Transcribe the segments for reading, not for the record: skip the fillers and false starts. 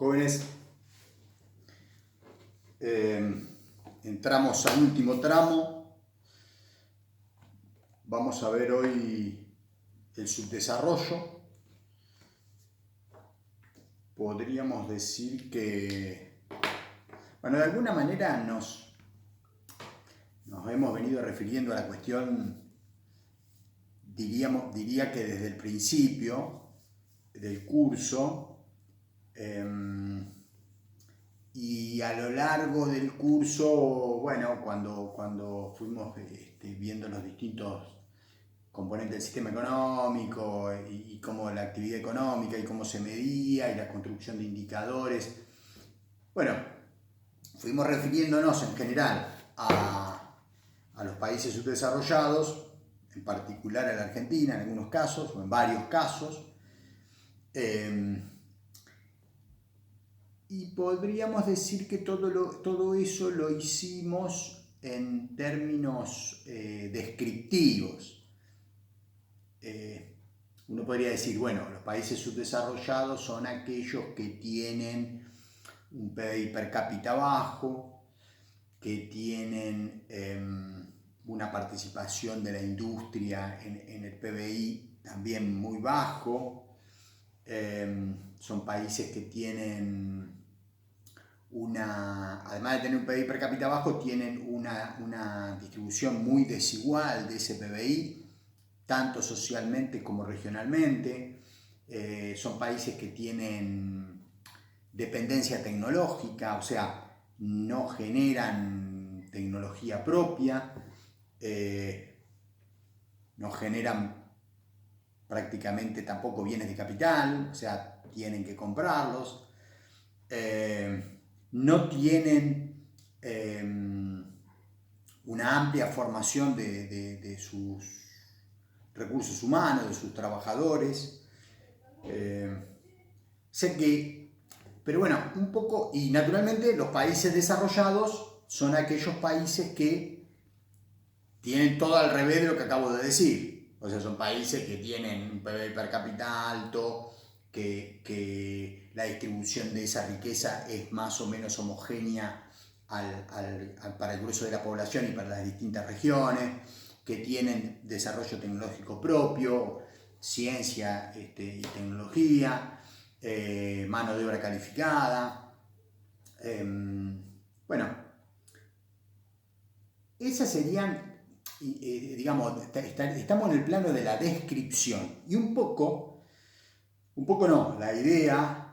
Jóvenes, entramos al último tramo. Vamos a ver hoy el subdesarrollo. Podríamos decir que, bueno, de alguna manera nos hemos venido refiriendo a la cuestión, diría que desde el principio del curso, y a lo largo del curso, bueno, cuando fuimos viendo los distintos componentes del sistema económico y cómo la actividad económica y cómo se medía y la construcción de indicadores, bueno, fuimos refiriéndonos en general a los países subdesarrollados, en particular a la Argentina en algunos casos o en varios casos. Y podríamos decir que todo eso lo hicimos en términos descriptivos. Uno podría decir, bueno, los países subdesarrollados son aquellos que tienen un PBI per cápita bajo, que tienen una participación de la industria en el PBI también muy bajo. Son países que tienen además de tener un PBI per cápita bajo, tienen una distribución muy desigual de ese PBI, tanto socialmente como regionalmente. Son países que tienen dependencia tecnológica, o sea, no generan tecnología propia, no generan prácticamente tampoco bienes de capital, o sea, tienen que comprarlos. No tienen una amplia formación de sus recursos humanos, de sus trabajadores. Pero bueno, un poco, y naturalmente los países desarrollados son aquellos países que tienen todo al revés de lo que acabo de decir. O sea, son países que tienen un PBI per cápita alto, que la distribución de esa riqueza es más o menos homogénea para el grueso de la población y para las distintas regiones, que tienen desarrollo tecnológico propio, ciencia y tecnología, mano de obra calificada. Bueno, esas serían, digamos, estamos en el plano de la descripción y un poco no, la idea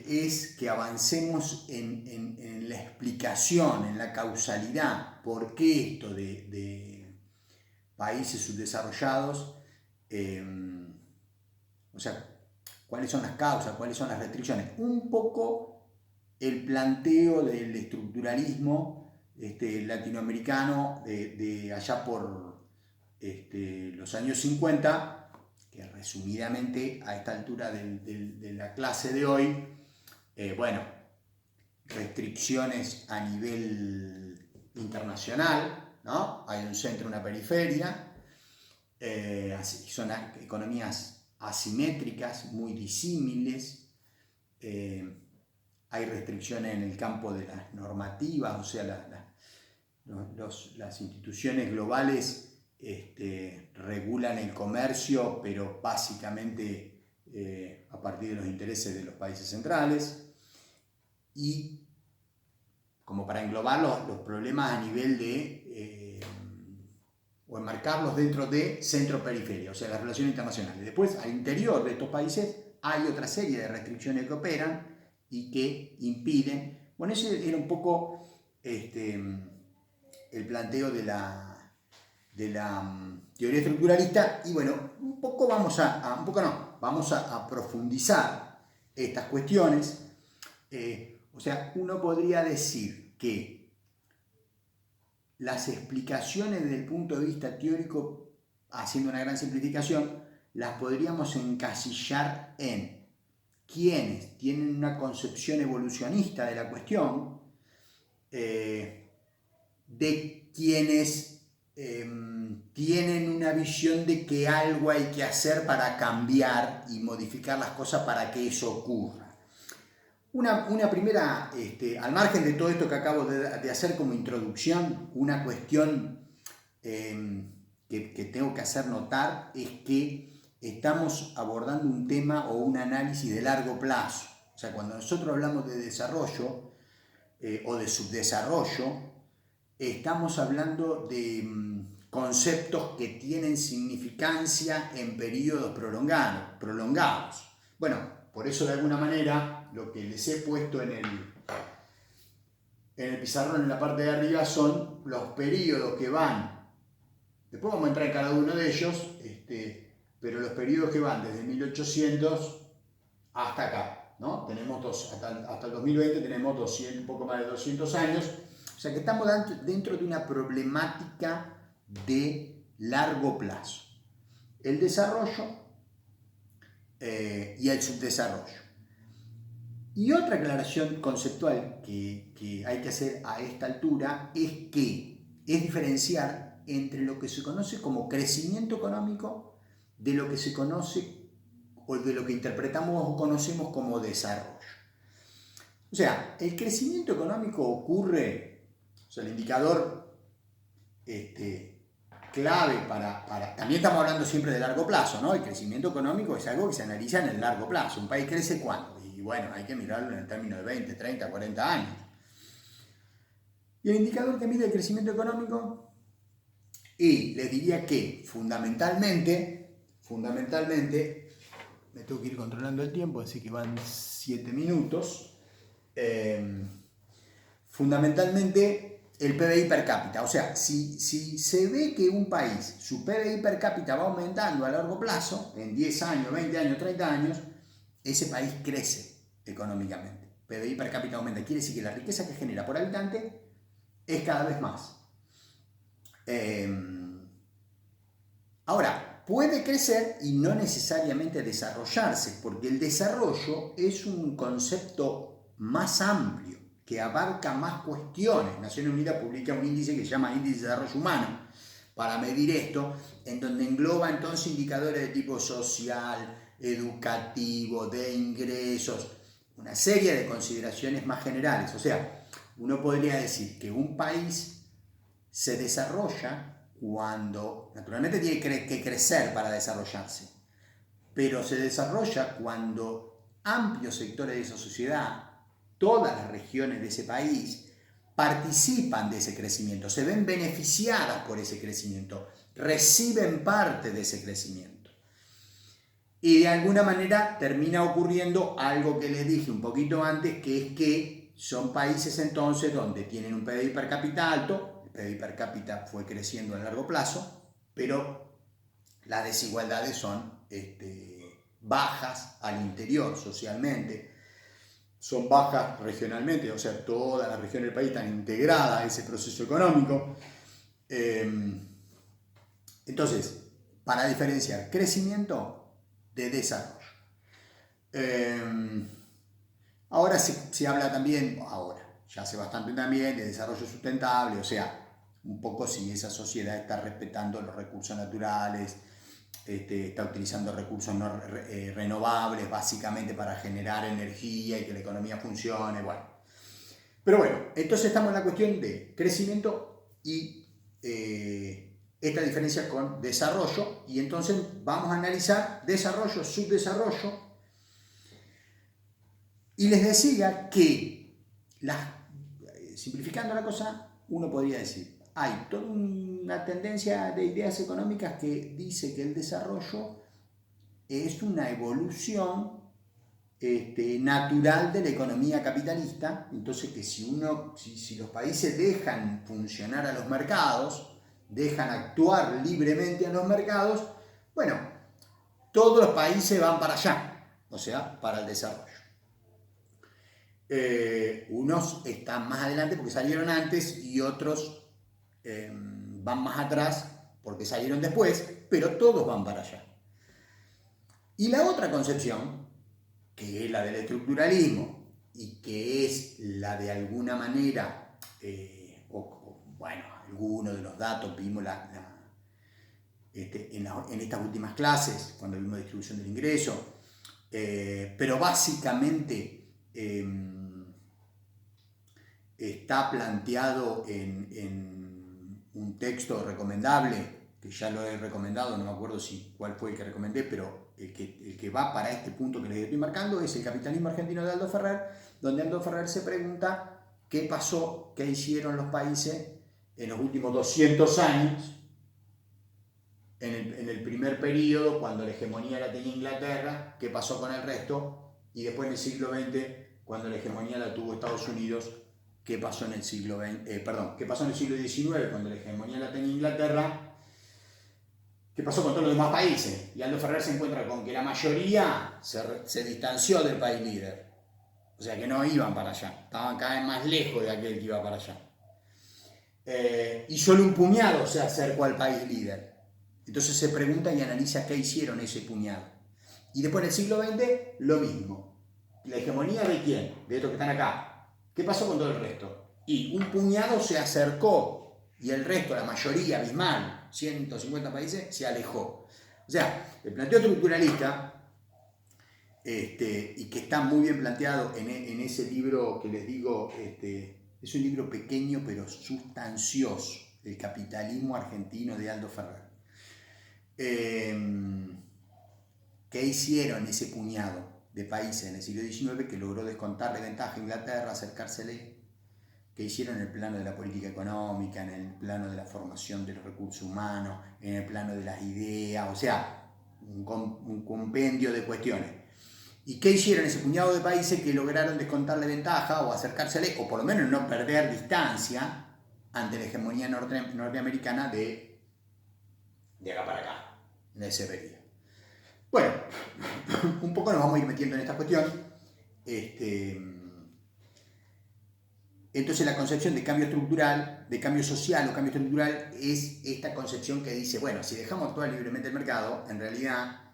es que avancemos en la explicación, en la causalidad, por qué esto de países subdesarrollados, o sea, cuáles son las causas, cuáles son las restricciones. Un poco el planteo del estructuralismo latinoamericano de allá por los años 50, que resumidamente a esta altura de la clase de hoy, bueno, restricciones a nivel internacional, ¿no? Hay un centro, una periferia, son economías asimétricas, muy disímiles, hay restricciones en el campo de las normativas, o sea, las instituciones globales regulan el comercio, pero básicamente a partir de los intereses de los países centrales. Y como para englobar los problemas a nivel o enmarcarlos dentro de centro-periferia, o sea, las relaciones internacionales. Después, al interior de estos países hay otra serie de restricciones que operan y que impiden. Bueno, ese era un poco el planteo de la teoría estructuralista, y bueno, vamos a profundizar estas cuestiones. O sea, uno podría decir que las explicaciones desde el punto de vista teórico, haciendo una gran simplificación, las podríamos encasillar en quienes tienen una concepción evolucionista de la cuestión, de quienes tienen una visión de que algo hay que hacer para cambiar y modificar las cosas para que eso ocurra. Una primera, al margen de todo esto que acabo de hacer como introducción, una cuestión que tengo que hacer notar es que estamos abordando un tema o un análisis de largo plazo. O sea, cuando nosotros hablamos de desarrollo o de subdesarrollo, estamos hablando de conceptos que tienen significancia en periodos prolongados. Bueno, por eso de alguna manera lo que les he puesto en el pizarrón en la parte de arriba son los periodos que van, después vamos a entrar en cada uno de ellos, pero los periodos que van desde 1800 hasta acá, ¿no? Tenemos hasta el 2020 tenemos 200, un poco más de 200 años, o sea que estamos dentro de una problemática de largo plazo. El desarrollo y el subdesarrollo. Y otra aclaración conceptual que hay que hacer a esta altura es diferenciar entre lo que se conoce como crecimiento económico de lo que se conoce o de lo que interpretamos o conocemos como desarrollo. O sea, el crecimiento económico ocurre, o sea, el indicador clave para... También estamos hablando siempre de largo plazo, ¿no? El crecimiento económico es algo que se analiza en el largo plazo. ¿Un país crece cuándo? Y bueno, hay que mirarlo en el término de 20, 30, 40 años. Y el indicador que mide el crecimiento económico, y les diría que fundamentalmente, me tengo que ir controlando el tiempo, así que van 7 minutos, fundamentalmente el PBI per cápita. O sea, si se ve que un país, su PBI per cápita va aumentando a largo plazo, en 10 años, 20 años, 30 años, ese país crece económicamente. PBI per cápita aumenta, quiere decir que la riqueza que genera por habitante es cada vez más. Ahora, puede crecer y no necesariamente desarrollarse, porque el desarrollo es un concepto más amplio, que abarca más cuestiones. Naciones Unidas publica un índice que se llama Índice de Desarrollo Humano para medir esto, en donde engloba entonces indicadores de tipo social, educativo, de ingresos, una serie de consideraciones más generales. O sea, uno podría decir que un país se desarrolla cuando, naturalmente tiene que crecer para desarrollarse, pero se desarrolla cuando amplios sectores de esa sociedad, todas las regiones de ese país, participan de ese crecimiento, se ven beneficiadas por ese crecimiento, reciben parte de ese crecimiento. Y de alguna manera termina ocurriendo algo que les dije un poquito antes, que es que son países entonces donde tienen un PBI per cápita alto, el PBI per cápita fue creciendo a largo plazo, pero las desigualdades son bajas al interior socialmente, son bajas regionalmente, o sea, todas las regiones del país están integradas a ese proceso económico. Entonces, para diferenciar crecimiento de desarrollo. Ahora se habla también, ya hace bastante también, de desarrollo sustentable, o sea, un poco si esa sociedad está respetando los recursos naturales, está utilizando recursos no renovables básicamente para generar energía y que la economía funcione, bueno. Pero bueno, entonces estamos en la cuestión de crecimiento y esta diferencia con desarrollo, y entonces vamos a analizar desarrollo, subdesarrollo, y les decía que, simplificando la cosa, uno podría decir, hay toda una tendencia de ideas económicas que dice que el desarrollo es una evolución natural de la economía capitalista, entonces que si los países dejan funcionar a los mercados, dejan actuar libremente a los mercados, bueno, todos los países van para allá, o sea, para el desarrollo. Unos están más adelante porque salieron antes y otros van más atrás porque salieron después, pero todos van para allá. Y la otra concepción, que es la del estructuralismo y que es la de alguna manera, bueno, algunos de los datos vimos en estas últimas clases, cuando vimos distribución del ingreso, pero básicamente está planteado en un texto recomendable, que ya lo he recomendado, no me acuerdo cuál fue el que recomendé, pero el que va para este punto que les estoy marcando es El capitalismo argentino de Aldo Ferrer, donde Aldo Ferrer se pregunta qué pasó, qué hicieron los países en los últimos 200 años, en el primer periodo, cuando la hegemonía la tenía Inglaterra, qué pasó con el resto, y después en el siglo XX, cuando la hegemonía la tuvo Estados Unidos, qué pasó en el siglo qué pasó en el siglo XIX, cuando la hegemonía la tenía Inglaterra, qué pasó con todos los demás países. Y Aldo Ferrer se encuentra con que la mayoría se distanció del país líder, o sea que no iban para allá, estaban cada vez más lejos de aquel que iba para allá. Y solo un puñado se acercó al país líder. Entonces se pregunta y analiza qué hicieron ese puñado. Y después en el siglo XX, lo mismo. ¿La hegemonía de quién? De estos que están acá. ¿Qué pasó con todo el resto? Y un puñado se acercó y el resto, la mayoría abismal, 150 países, se alejó. O sea, el planteo estructuralista, y que está muy bien planteado en ese libro que les digo, es un libro pequeño pero sustancioso, El capitalismo argentino de Aldo Ferrer. ¿Qué hicieron ese puñado de países en el siglo XIX que logró descontarle ventaja a Inglaterra, acercársele? ¿Qué hicieron en el plano de la política económica, en el plano de la formación de los recursos humanos, en el plano de las ideas? O sea, un compendio de cuestiones. ¿Y qué hicieron ese puñado de países que lograron descontarle ventaja o acercársele, o por lo menos no perder distancia ante la hegemonía norteamericana de acá para acá, en ese periodo? Bueno, un poco nos vamos a ir metiendo en esta cuestión. Entonces la concepción de cambio estructural, de cambio social o cambio estructural, es esta concepción que dice, bueno, si dejamos actuar libremente el mercado, en realidad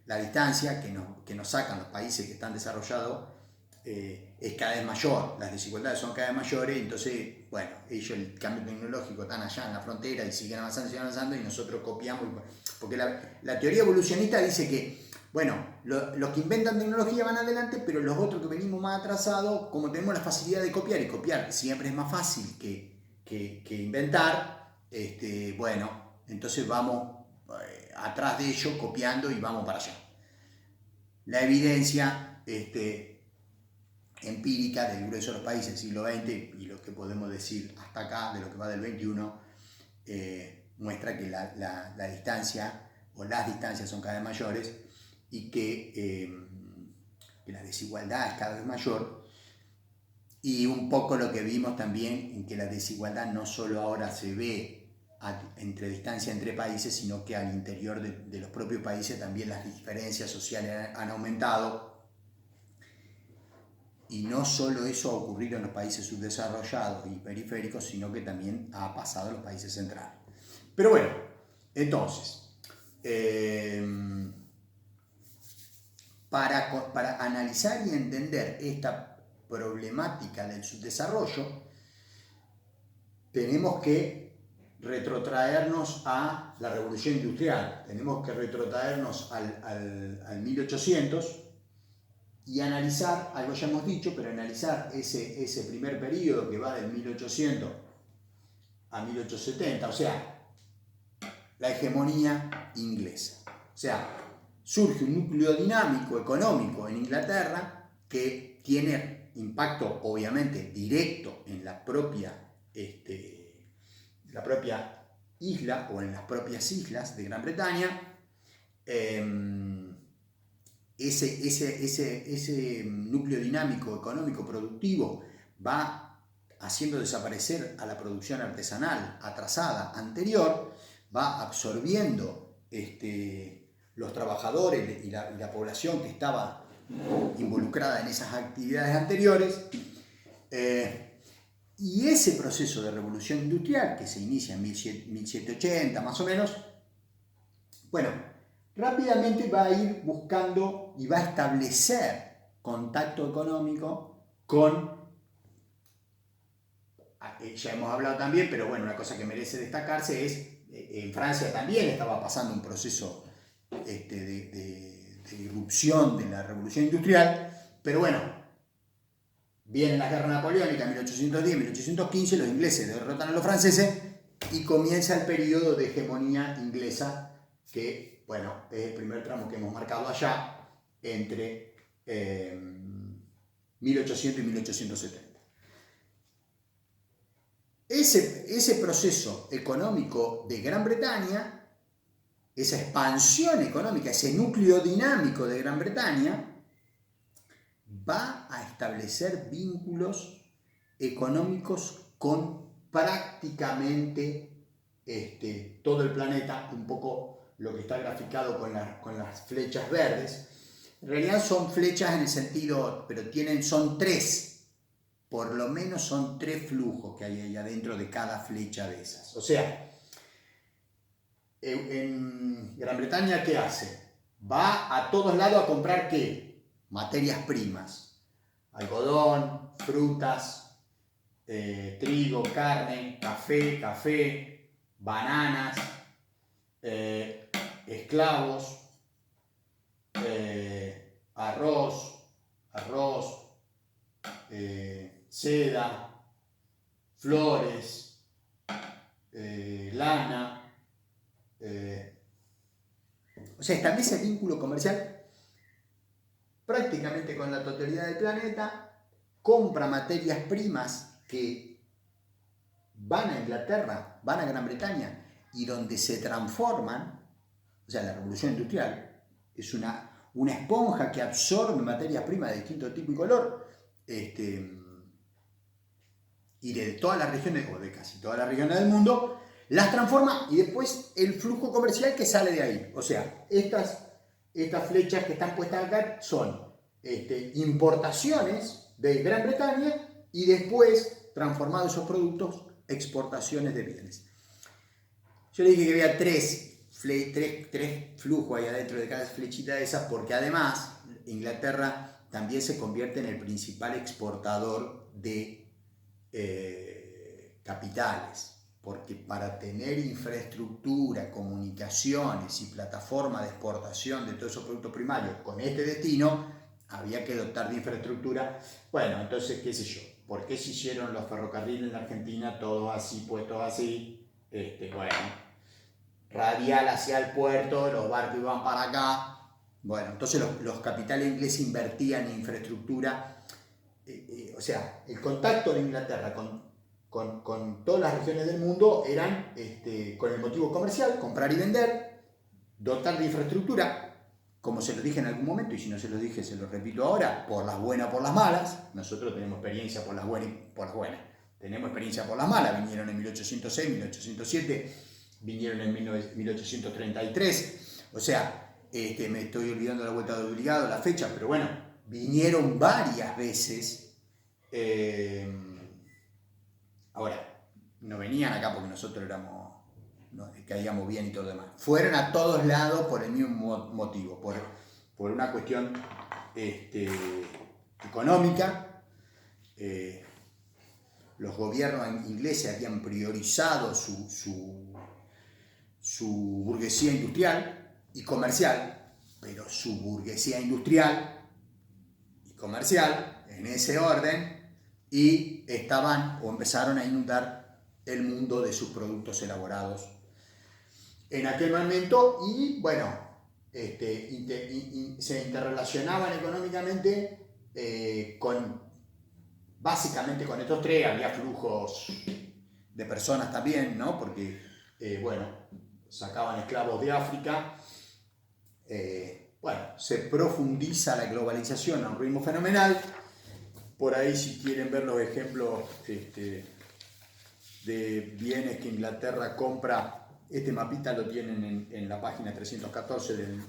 la distancia que nos sacan los países que están desarrollados es cada vez mayor, las desigualdades son cada vez mayores, entonces, bueno, ellos el cambio tecnológico están allá en la frontera y siguen avanzando y nosotros copiamos, porque la teoría evolucionista dice que, bueno, los que inventan tecnología van adelante, pero los otros que venimos más atrasados, como tenemos la facilidad de copiar, y copiar siempre es más fácil que inventar, bueno, entonces vamos atrás de ellos copiando y vamos para allá. La evidencia empírica del grueso de los países del siglo XX y lo que podemos decir hasta acá, de lo que va del XXI, muestra que la distancia o las distancias son cada vez mayores y que la desigualdad es cada vez mayor, y un poco lo que vimos también en que la desigualdad no solo ahora se ve entre distancia entre países, sino que al interior de los propios países también las diferencias sociales han aumentado. Y no solo eso ha ocurrido en los países subdesarrollados y periféricos, sino que también ha pasado en los países centrales. Pero bueno, entonces, para analizar y entender esta problemática del subdesarrollo, tenemos que retrotraernos a la Revolución Industrial, tenemos que retrotraernos al 1800 y analizar, algo ya hemos dicho, pero analizar ese primer periodo que va del 1800 a 1870, o sea, la hegemonía inglesa. O sea, surge un núcleo dinámico económico en Inglaterra que tiene impacto obviamente directo en la propia isla o en las propias islas de Gran Bretaña. Ese núcleo dinámico económico productivo va haciendo desaparecer a la producción artesanal atrasada anterior, va absorbiendo los trabajadores y la población que estaba involucrada en esas actividades anteriores, y ese proceso de revolución industrial que se inicia en 1780 más o menos, bueno, rápidamente va a ir buscando y va a establecer contacto económico con, ya hemos hablado también, pero bueno, una cosa que merece destacarse es, en Francia también estaba pasando un proceso de irrupción de la revolución industrial, Pero bueno, viene la guerra napoleónica en 1810, 1815, los ingleses derrotan a los franceses y comienza el periodo de hegemonía inglesa que, bueno, es el primer tramo que hemos marcado allá entre 1800 y 1870. Ese proceso económico de Gran Bretaña, esa expansión económica, ese núcleo dinámico de Gran Bretaña, va a establecer vínculos económicos con prácticamente todo el planeta, un poco lo que está graficado con las flechas verdes. En realidad son flechas en el sentido, pero son tres. Por lo menos son tres flujos que hay ahí adentro de cada flecha de esas. O sea, en Gran Bretaña, ¿qué hace? Va a todos lados a comprar ¿qué? Materias primas. Algodón, frutas, trigo, carne, café, bananas, esclavos, arroz, seda, flores, lana. O sea, establece vínculo comercial prácticamente con la totalidad del planeta, compra materias primas que van a Inglaterra, van a Gran Bretaña, y donde se transforman. O sea, la revolución industrial es una esponja que absorbe materias primas de distinto tipo y color, y de todas las regiones, o de casi todas las regiones del mundo, las transforma, y después el flujo comercial que sale de ahí. O sea, estas flechas que están puestas acá son importaciones de Gran Bretaña, y después, transformados esos productos, exportaciones de bienes. Yo le dije que había tres flujos ahí adentro de cada flechita de esas, porque además Inglaterra también se convierte en el principal exportador de capitales, porque para tener infraestructura, comunicaciones y plataforma de exportación de todos esos productos primarios con este destino, había que dotar de infraestructura. Bueno, entonces, qué sé yo, ¿por qué se hicieron los ferrocarriles en Argentina todos así, puestos así? Bueno, radial hacia el puerto, los barcos iban para acá. Bueno, entonces los capitales ingleses invertían en infraestructura. O sea, el contacto de Inglaterra con todas las regiones del mundo eran con el motivo comercial, comprar y vender, dotar de infraestructura, como se lo dije en algún momento, y si no se lo dije, se lo repito ahora, por las buenas o por las malas. Nosotros tenemos experiencia por las buenas y por las buenas. Tenemos experiencia por las malas, vinieron en 1806, 1807, vinieron en 1833, o sea, me estoy olvidando la vuelta de obligado, la fecha, pero bueno, vinieron varias veces. Ahora, no venían acá porque nosotros caíamos bien y todo lo demás. Fueron a todos lados por el mismo motivo, por una cuestión económica. Los gobiernos ingleses habían priorizado su burguesía industrial y comercial, pero su burguesía industrial y comercial, en ese orden, y empezaron a inundar el mundo de sus productos elaborados en aquel momento, y bueno, se interrelacionaban económicamente básicamente con estos tres. Había flujos de personas también, ¿no? Porque, bueno, sacaban esclavos de África. Bueno, se profundiza la globalización a un ritmo fenomenal. Por ahí, si quieren ver los ejemplos de bienes que Inglaterra compra, este mapita lo tienen en la página 314 del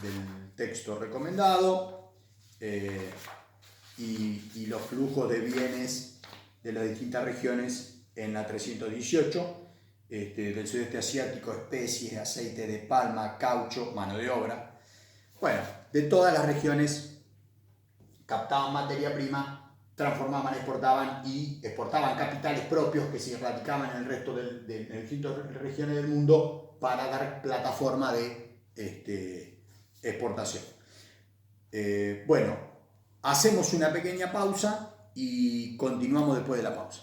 texto recomendado, y los flujos de bienes de las distintas regiones en la 318, del sudeste asiático, especies, aceite de palma, caucho, mano de obra. Bueno, de todas las regiones captaban materia prima, transformaban, exportaban y exportaban capitales propios que se radicaban en el resto de distintas regiones del mundo para dar plataforma de exportación. Bueno, hacemos una pequeña pausa y continuamos después de la pausa.